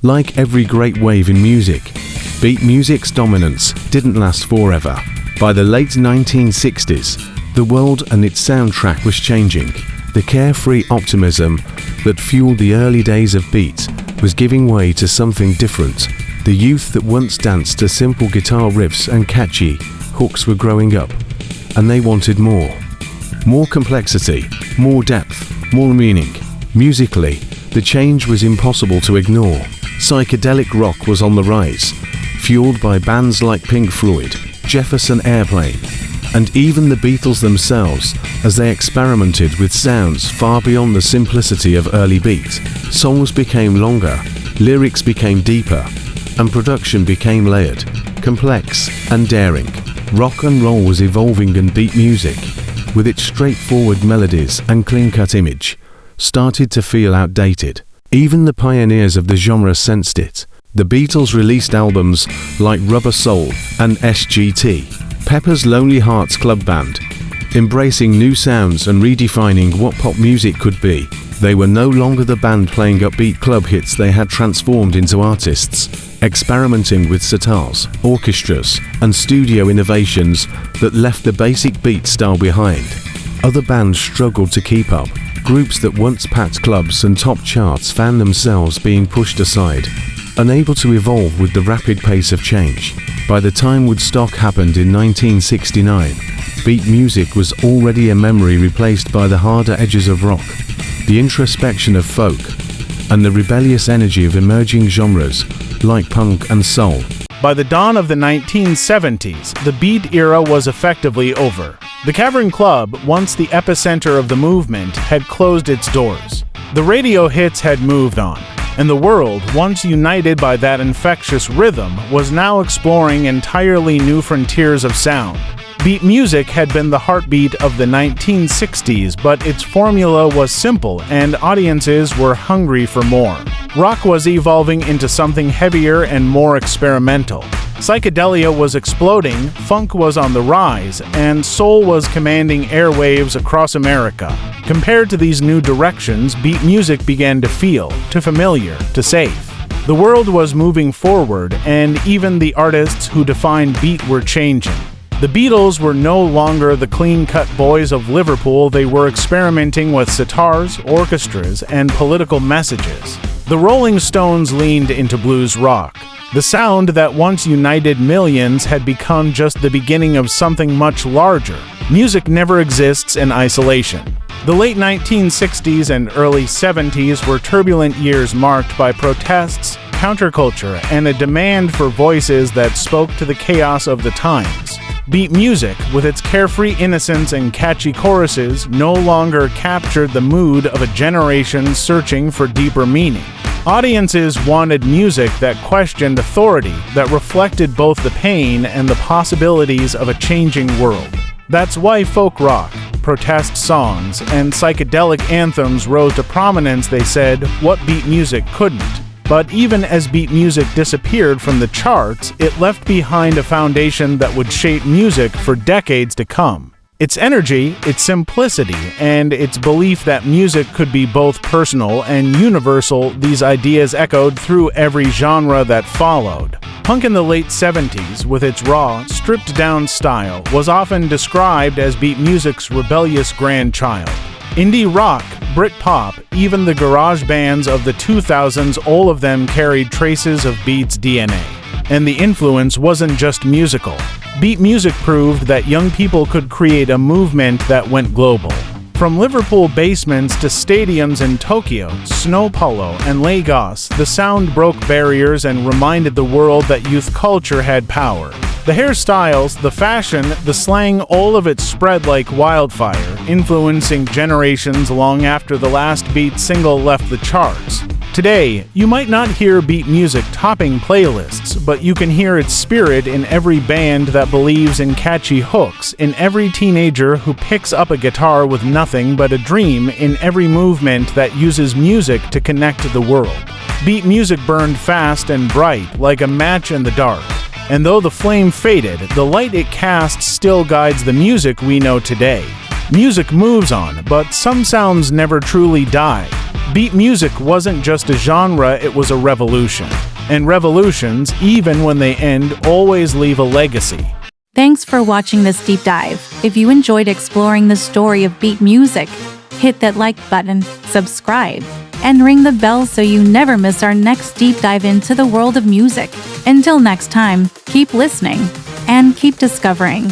Like every great wave in music, beat music's dominance didn't last forever. By the late 1960s, the world and its soundtrack was changing. The carefree optimism that fueled the early days of beat was giving way to something different. The youth that once danced to simple guitar riffs and catchy hooks were growing up, and they wanted more. More complexity, more depth, more meaning. Musically, the change was impossible to ignore. Psychedelic rock was on the rise, fueled by bands like Pink Floyd, Jefferson Airplane, and even the Beatles themselves, as they experimented with sounds far beyond the simplicity of early beat. Songs became longer, lyrics became deeper, and production became layered, complex, and daring. Rock and roll was evolving, and beat music, with its straightforward melodies and clean-cut image, started to feel outdated. Even the pioneers of the genre sensed it. The Beatles released albums like Rubber Soul and SGT, Pepper's Lonely Hearts Club Band, embracing new sounds and redefining what pop music could be. They were no longer the band playing upbeat club hits. They had transformed into artists, experimenting with sitars, orchestras, and studio innovations that left the basic beat style behind. Other bands struggled to keep up. Groups that once packed clubs and top charts found themselves being pushed aside, unable to evolve with the rapid pace of change. By the time Woodstock happened in 1969, beat music was already a memory, replaced by the harder edges of rock, the introspection of folk, and the rebellious energy of emerging genres like punk and soul. By the dawn of the 1970s, the beat era was effectively over. The Cavern Club, once the epicenter of the movement, had closed its doors. The radio hits had moved on, and the world, once united by that infectious rhythm, was now exploring entirely new frontiers of sound. Beat music had been the heartbeat of the 1960s, but its formula was simple, and audiences were hungry for more. Rock was evolving into something heavier and more experimental. Psychedelia was exploding, funk was on the rise, and soul was commanding airwaves across America. Compared to these new directions, beat music began to feel too familiar, too safe. The world was moving forward, and even the artists who defined beat were changing. The Beatles were no longer the clean-cut boys of Liverpool. They were experimenting with sitars, orchestras, and political messages. The Rolling Stones leaned into blues rock. The sound that once united millions had become just the beginning of something much larger. Music never exists in isolation. The late 1960s and early 70s were turbulent years marked by protests, counterculture, and a demand for voices that spoke to the chaos of the times. Beat music, with its carefree innocence and catchy choruses, no longer captured the mood of a generation searching for deeper meaning. Audiences wanted music that questioned authority, that reflected both the pain and the possibilities of a changing world. That's why folk rock, protest songs, and psychedelic anthems rose to prominence. They said what beat music couldn't. But even as beat music disappeared from the charts, it left behind a foundation that would shape music for decades to come. Its energy, its simplicity, and its belief that music could be both personal and universal, these ideas echoed through every genre that followed. Punk in the late 70s, with its raw, stripped-down style, was often described as beat music's rebellious grandchild. Indie rock, Britpop, even the garage bands of the 2000s, all of them carried traces of beat's DNA. And the influence wasn't just musical. Beat music proved that young people could create a movement that went global. From Liverpool basements to stadiums in Tokyo, Sao Paulo, and Lagos, the sound broke barriers and reminded the world that youth culture had power. The hairstyles, the fashion, the slang, all of it spread like wildfire, influencing generations long after the last beat single left the charts. Today, you might not hear beat music topping playlists, but you can hear its spirit in every band that believes in catchy hooks, in every teenager who picks up a guitar with nothing but a dream, in every movement that uses music to connect to the world. Beat music burned fast and bright, like a match in the dark. And though the flame faded, the light it casts still guides the music we know today. Music moves on, but some sounds never truly die. Beat music wasn't just a genre, it was a revolution. And revolutions, even when they end, always leave a legacy. Thanks for watching this deep dive. If you enjoyed exploring the story of beat music, hit that like button, subscribe, and ring the bell so you never miss our next deep dive into the world of music. Until next time, keep listening and keep discovering.